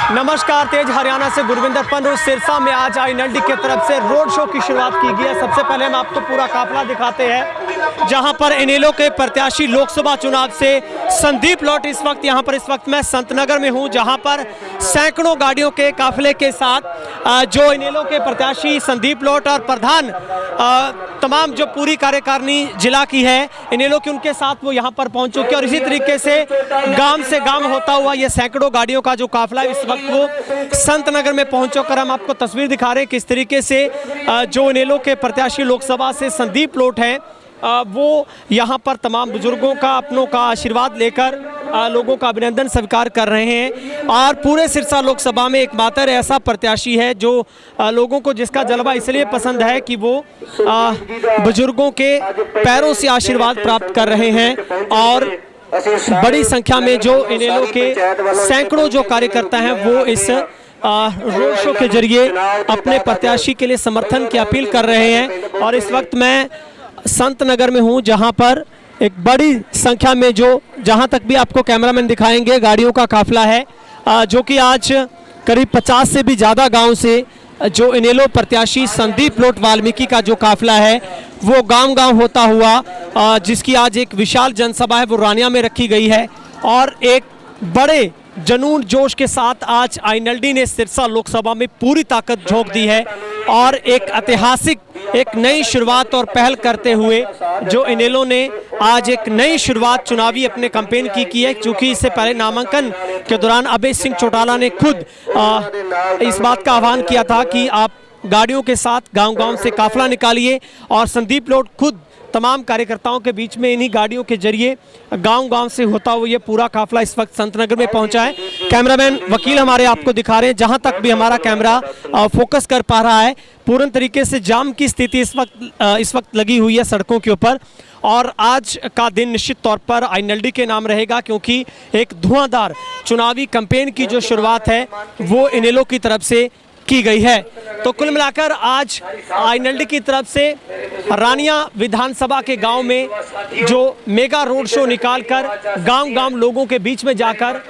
नमस्कार, तेज हरियाणा से गुरविंदर पन्नू। सिरसा में आज आईएनएलडी की तरफ से रोड शो की शुरुआत की गई है। सबसे पहले हम आपको पूरा काफिला दिखाते हैं, जहां पर इनेलो के प्रत्याशी लोकसभा चुनाव से संदीप लोट इस वक्त मैं संतनगर में हूं, जहां पर सैकड़ों गाड़ियों के काफिले के साथ जो इनेलो के प्रत्याशी संदीप लोट और प्रधान तमाम जो पूरी कार्यकारिणी जिला की है इनेलो की, उनके साथ वो यहां पर पहुंच चुके हैं। और इसी तरीके से गांव होता हुआ ये सैकड़ों गाड़ियों का जो काफिला इस वक्त वो संतनगर में पहुंच कर हम आपको तस्वीर दिखा रहे हैं किस तरीके से जो इनेलो के प्रत्याशी लोकसभा से संदीप लोट हैं वो यहाँ पर तमाम बुजुर्गों का, अपनों का आशीर्वाद लेकर लोगों का अभिनंदन स्वीकार कर रहे हैं। और पूरे सिरसा लोकसभा में एकमात्र ऐसा प्रत्याशी है जो लोगों को, जिसका जलवा इसलिए पसंद है कि वो बुजुर्गों के पैरों से आशीर्वाद प्राप्त कर रहे हैं। और बड़ी संख्या में जो इनेलो के सैकड़ों जो कार्यकर्ता हैं वो इस रोड शो के जरिए अपने प्रत्याशी के लिए समर्थन की अपील कर रहे हैं। और इस वक्त मैं संतनगर में हूं, जहां पर एक बड़ी संख्या में जो, जहां तक भी आपको कैमरामैन दिखाएंगे, गाड़ियों का काफिला है जो कि आज करीब 50 से भी ज़्यादा गांव से जो इनेलो प्रत्याशी संदीप लोट वाल्मीकि का जो काफिला है वो गांव होता हुआ, जिसकी आज एक विशाल जनसभा है वो रानिया में रखी गई है। और एक बड़े जनून जोश के साथ आज आईएनएलडी ने सिरसा लोकसभा में पूरी ताकत झोंक दी है और एक ऐतिहासिक, एक नई शुरुआत और पहल करते हुए जो इनेलो ने आज एक नई शुरुआत चुनावी अपने कैंपेन की है। क्योंकि इससे पहले नामांकन के दौरान अभय सिंह चौटाला ने खुद इस बात का आह्वान किया था कि आप गाड़ियों के साथ गांव से काफिला निकालिए, और संदीप लोट खुद तमाम कार्यकर्ताओं के बीच में इन्हीं गाड़ियों के जरिए गांव से होता हुआ ये पूरा काफिला इस वक्त संतनगर में पहुंचा है। कैमरामैन वकील हमारे आपको दिखा रहे हैं, जहां तक भी हमारा कैमरा फोकस कर पा रहा है पूर्ण तरीके से जाम की स्थिति इस वक्त लगी हुई है सड़कों के ऊपर। और आज का दिन निश्चित तौर पर आईएनएलडी के नाम रहेगा, क्योंकि एक धुआंधार चुनावी कैंपेन की जो शुरुआत है वो इनेलो की तरफ से की गई है। तो कुल मिलाकर आज आईएनएलडी की तरफ से रानिया विधानसभा के गांव में जो मेगा रोड शो निकालकर गांव लोगों के बीच में जाकर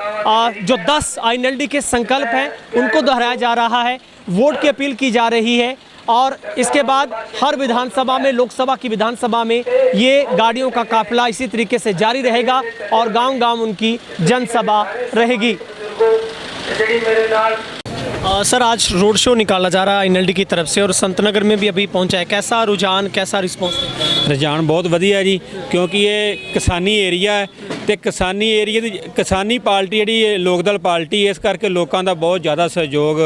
जो 10 आईएनएलडी के संकल्प हैं उनको दोहराया जा रहा है, वोट की अपील की जा रही है। और इसके बाद हर विधानसभा में, लोकसभा की विधानसभा में ये गाड़ियों का काफिला इसी तरीके से जारी रहेगा और गांव उनकी जनसभा रहेगी। सर, आज रोड शो निकाला जा रहा है आईएनएलडी की तरफ से और संतनगर में भी अभी पहुंचा है, कैसा रुझान, कैसा रिस्पॉन्स? रुझान बहुत वधिया जी, क्योंकि ये किसानी एरिया है तो किसानी एरिया की किसानी पार्टी जी लोकदल पार्टी है, इस करके लोगों का बहुत ज़्यादा सहयोग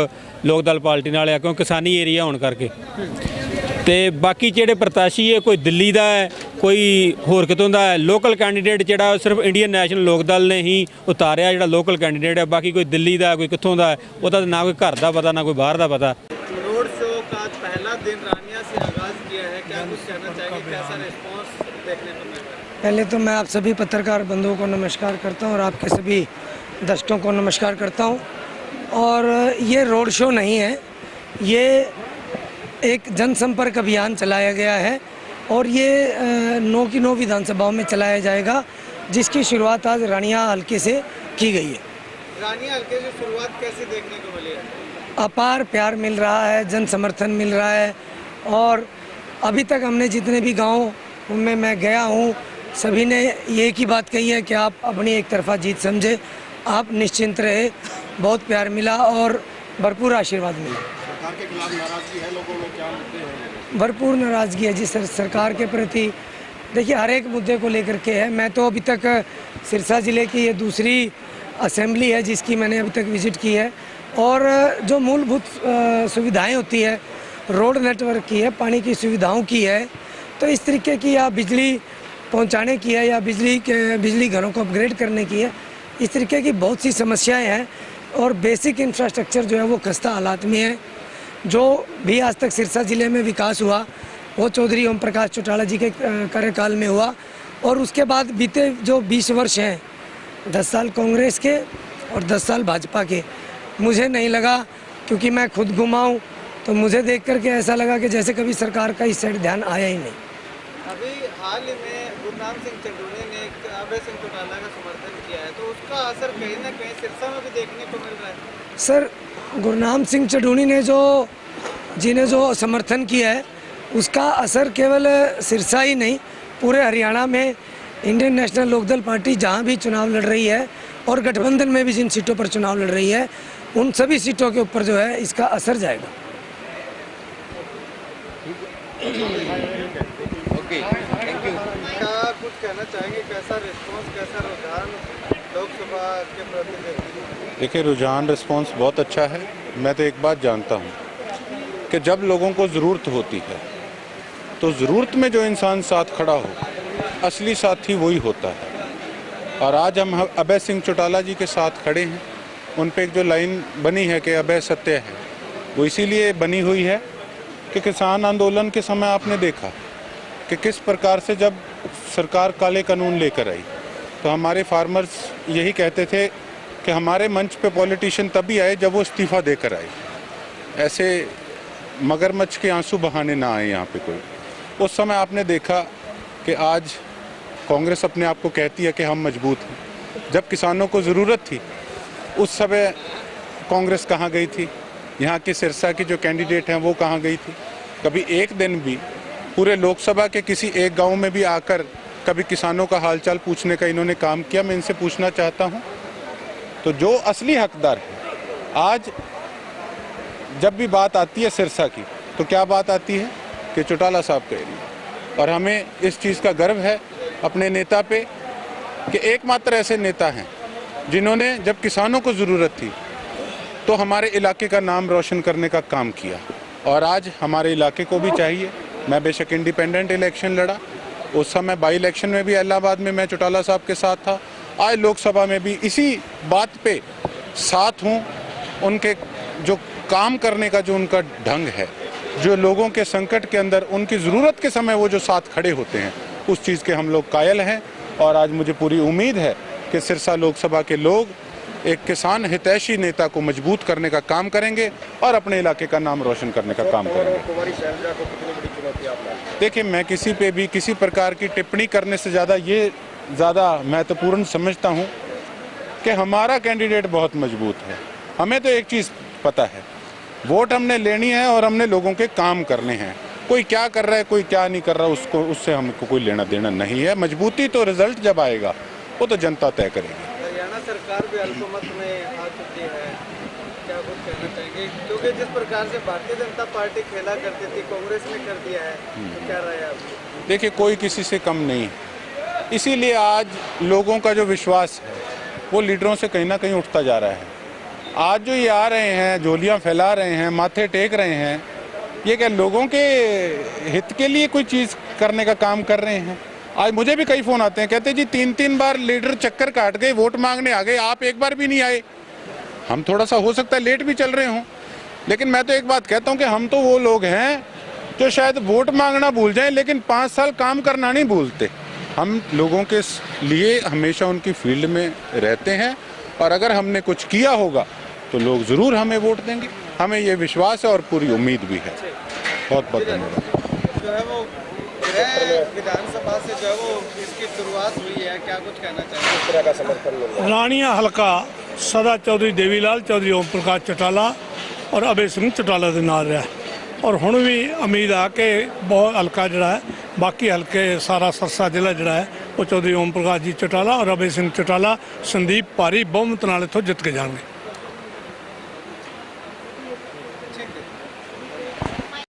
लोकदल पार्टी नाल है, क्योंकि किसानी एरिया होने करके। तो बाकी ਜਿਹੜੇ प्रत्याशी है, कोई दिल्ली का है, कोई होर कितों का है। लोकल कैंडीडेट ਜਿਹੜਾ सिर्फ इंडियन नैशनल लोकदल ने ही उतारिਆ, ਜਿਹੜਾ लोकल कैंडीडेट है, बाकी कोई दिल्ली का, कोई कितों का है, ਉਹਦਾ ना कोई घर का पता ना कोई बाहर का पता। रोड शो का पहला दिन रानिया से आगाज किया है, क्या कुछ कहना चाहेंगे, कैसा रिस्पांस देखने को मिल रहा है? पहले तो मैं आप सभी पत्रकार बंधुओं को नमस्कार करता हूं और आपके सभी दर्शकों को नमस्कार करता हूं। और ये रोड शो नहीं है, ये एक जनसंपर्क अभियान चलाया गया है और ये 9 की 9 विधानसभाओं में चलाया जाएगा, जिसकी शुरुआत आज रानिया हल्के से की गई है। रानिया हल्के से शुरुआत कैसे देखने को मिली है? अपार प्यार मिल रहा है, जन समर्थन मिल रहा है। और अभी तक हमने जितने भी गाँव उनमें मैं गया हूँ, सभी ने ये की बात कही है कि आप अपनी एक तरफा जीत समझे, आप निश्चिंत रहे, बहुत प्यार मिला और भरपूर आशीर्वाद मिला। सरकार के खिलाफ नाराजगी है लोगों में, क्या मुद्दे हैं? भरपूर नाराज़गी है जी सरकार के प्रति। देखिए, हर एक मुद्दे को लेकर के है। मैं तो अभी तक सिरसा ज़िले की ये दूसरी असेंबली है जिसकी मैंने अभी तक विज़िट की है। और जो मूलभूत सुविधाएं होती है, रोड नेटवर्क की है, पानी की सुविधाओं की है, तो इस तरीके की, या बिजली पहुंचाने की है, या बिजली घरों को अपग्रेड करने की है, इस तरीके की बहुत सी समस्याएं हैं। और बेसिक इंफ्रास्ट्रक्चर जो है वो खस्ता हालात में है। जो भी आज तक सिरसा ज़िले में विकास हुआ वो चौधरी ओम प्रकाश चौटाला जी के कार्यकाल में हुआ। और उसके बाद बीते जो 20 वर्ष हैं, 10 साल कांग्रेस के और 10 साल भाजपा के, मुझे नहीं लगा, क्योंकि मैं खुद घुमा हूँ, तो मुझे देख करके ऐसा लगा कि जैसे कभी सरकार का इस साइड ध्यान आया ही नहीं। अभी हाल में गुरनाम सिंह चंडूने ने अभय सिंह चौटाला का समर्थन किया है, तो उसका असर कहीं ना कहीं सिरसा में भी देखने को मिल रहा है। सर गुरनाम सिंह चढ़ूनी ने जिन्हें जो समर्थन किया है उसका असर केवल सिरसा ही नहीं पूरे हरियाणा में इंडियन नेशनल लोकदल पार्टी जहां भी चुनाव लड़ रही है और गठबंधन में भी जिन सीटों पर चुनाव लड़ रही है उन सभी सीटों के ऊपर जो है इसका असर जाएगा। Okay, thank you. क्या कुछ कहना चाहेंगे, कैसा रिस्पांस, कैसा रुझान लोकसभा के प्रति? देखिए, रुझान रिस्पांस बहुत अच्छा है। मैं तो एक बात जानता हूँ कि जब लोगों को ज़रूरत होती है तो ज़रूरत में जो इंसान साथ खड़ा हो असली साथी वही होता है। और आज हम अभय सिंह चौटाला जी के साथ खड़े हैं। उन पे एक जो लाइन बनी है कि अभय सत्य है, वो इसीलिए बनी हुई है कि किसान आंदोलन के समय आपने देखा कि किस प्रकार से जब सरकार काले कानून लेकर आई तो हमारे फार्मर्स यही कहते थे कि हमारे मंच पे पॉलिटिशियन तभी आए जब वो इस्तीफ़ा देकर आए। ऐसे मगरमच्छ के आंसू बहाने ना आए यहाँ पे कोई। उस समय आपने देखा कि आज कांग्रेस अपने आप को कहती है कि हम मजबूत हैं। जब किसानों को ज़रूरत थी उस समय कांग्रेस कहाँ गई थी? यहाँ की सिरसा की जो कैंडिडेट हैं वो कहाँ गई थी? कभी एक दिन भी पूरे लोकसभा के किसी एक गांव में भी आकर कभी किसानों का हालचाल पूछने का इन्होंने काम किया? मैं इनसे पूछना चाहता हूँ। तो जो असली हकदार है, आज जब भी बात आती है सिरसा की तो क्या बात आती है कि चौटाला साहब का एरिया। और हमें इस चीज़ का गर्व है अपने नेता पे कि एकमात्र ऐसे नेता हैं जिन्होंने जब किसानों को ज़रूरत थी तो हमारे इलाके का नाम रोशन करने का काम किया। और आज हमारे इलाके को भी चाहिए। मैं बेशक इंडिपेंडेंट इलेक्शन लड़ा, उस समय बाई इलेक्शन में भी इलाहाबाद में मैं चौटाला साहब के साथ था, आज लोकसभा में भी इसी बात पे साथ हूँ। उनके जो काम करने का जो उनका ढंग है, जो लोगों के संकट के अंदर उनकी ज़रूरत के समय वो जो साथ खड़े होते हैं, उस चीज़ के हम लोग कायल हैं। और आज मुझे पूरी उम्मीद है कि सिरसा लोकसभा के लोग एक किसान हितैषी नेता को मजबूत करने का काम करेंगे और अपने इलाके का नाम रोशन करने का काम करेंगे। कुमारी शैलजा को कितनी बड़ी चुनौती आप मानते? देखिए, मैं किसी पे भी किसी प्रकार की टिप्पणी करने से ज़्यादा महत्वपूर्ण समझता हूँ कि हमारा कैंडिडेट बहुत मजबूत है। हमें तो एक चीज़ पता है, वोट हमने लेनी है और हमने लोगों के काम करने हैं। कोई क्या कर रहा है, कोई क्या नहीं कर रहा, उससे हमको कोई लेना देना नहीं है। मजबूती तो रिजल्ट जब आएगा वो तो जनता तय करेगी। हरियाणा सरकार भी अल्पमत में आ चुकी है, क्या कुछ कहना चाहेंगे? क्योंकि जिस प्रकार से भारतीय जनता पार्टी खेला करती थी कांग्रेस ने कर दिया है, तो क्या राय है आपकी? देखिए, कोई किसी से कम नहीं है। इसीलिए आज लोगों का जो विश्वास है वो लीडरों से कहीं ना कहीं उठता जा रहा है। आज जो ये आ रहे हैं, झोलियाँ फैला रहे हैं, माथे टेक रहे हैं, ये क्या लोगों के हित के लिए कोई चीज़ करने का काम कर रहे हैं? आज मुझे भी कई फ़ोन आते हैं, कहते जी 3-3 बार लीडर चक्कर काट गए, वोट मांगने आ गए, आप एक बार भी नहीं आए। हम थोड़ा सा हो सकता है लेट भी चल रहे हों, लेकिन मैं तो एक बात कहता हूं कि हम तो वो लोग हैं जो शायद वोट मांगना भूल जाएं लेकिन 5 साल काम करना नहीं भूलते। हम लोगों के लिए हमेशा उनकी फील्ड में रहते हैं और अगर हमने कुछ किया होगा तो लोग ज़रूर हमें वोट देंगे। हमें ये विश्वास है और पूरी उम्मीद भी है। बहुत बहुत धन्यवाद। जो है वो विधानसभा से जो है वो इसकी शुरुआत हुई है, क्या कुछ कहना चाहिए? किस तरह का समर्थन मिल रहा है? रानिया हल्का सदा चौधरी देवीलाल चौधरी ओम प्रकाश चौटाला और अभय सिंह चौटाला के नाल रहा और हुण भी उम्मीद आ कि बहुत हल्का जड़ा है बाकी हल्के सारा सरसा जिला जड़ा है वो चौधरी ओम प्रकाश जी चौटाला और अभय सिंह चौटाला संदीप भारी बहुमत नाल इत्थों जित के जाएंगे।